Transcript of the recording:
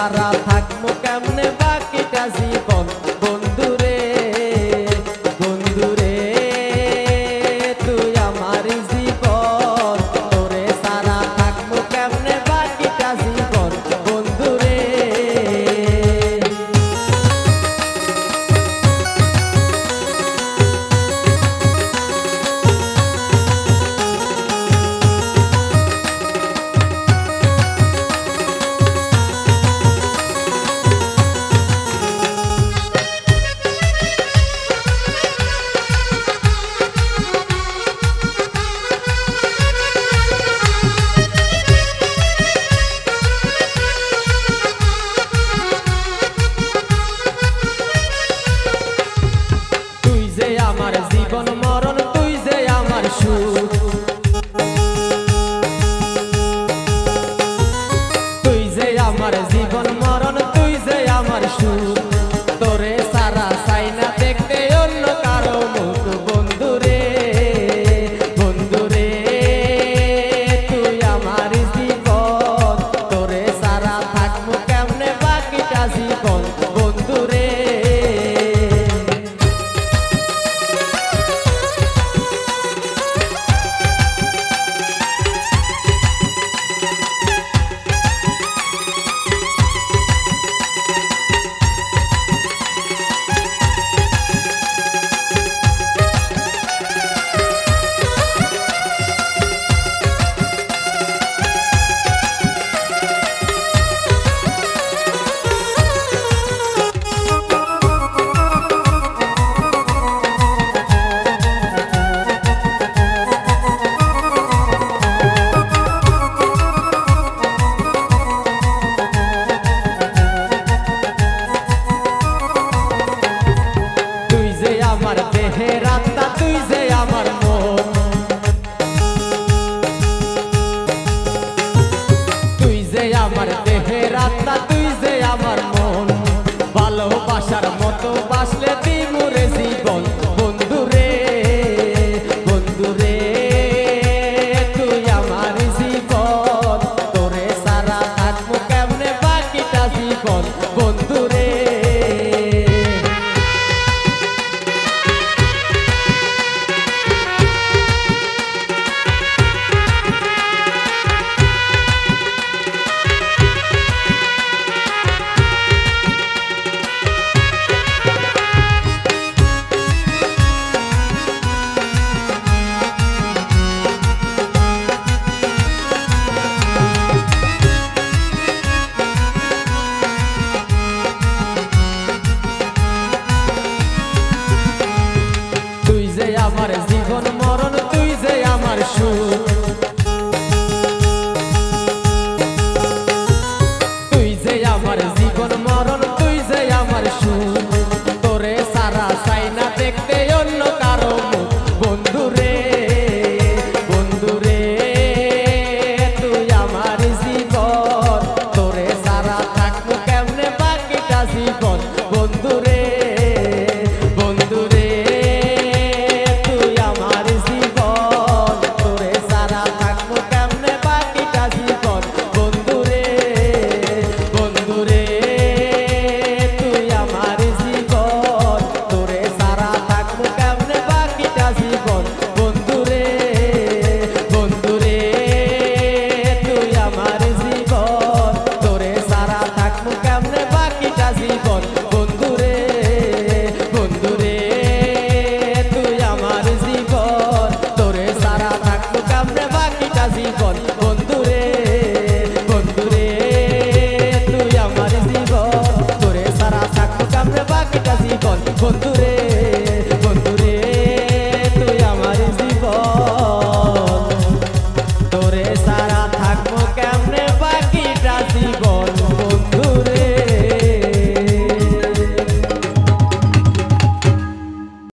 সারা থাকবো কেমনে বাকিটা জীবন বন্ধুরে বন্ধুরে তুই আমার জীবন তোরে সারা থাকবো কেমনে বাকিটা জীবন বন্ধুরে আমার জীবন মরণ তুই যে আমার সুখ তুই যে আমার জীবন মরণ তুই যে আমার সুখ তোরে সারা চাই না দেখতে অন্য কারো মুখ বন্ধুরে বন্ধুরে তুই আমার জীবন তোরে সারা থাকবো কেমনে বাকিটা জীবন বন্ধুরে আমার দেহের আত্মা তুই যে আমার মন তুই যে আমার দেহের আত্মা তুই যে আমার মন ভালোবাসার মতো বাসলে দিমুরে জীবন বন্ধুরে বন্ধুরে তুই আমার জীবন তোরে সারা থাকবো কেমনে বাকিটা জীবন বন্ধুরে আমার জীবন মরণ তুই যে আমার সুখ তুই যে আমার জীবন মরণ তুই যে আমার সুখ তোরে সারা চাই না দেখতে অন্য কারো মুখ বন্ধুরে বন্ধুরে তুই আমার জীবন তোরে সারা থাকবো কেমনে বাকিটা জীবন বন্ধুরে বন্ধুরে বন্ধুরে বন্ধুরে তুই আমার জীবন তোরে সারা থাকবো কেমনে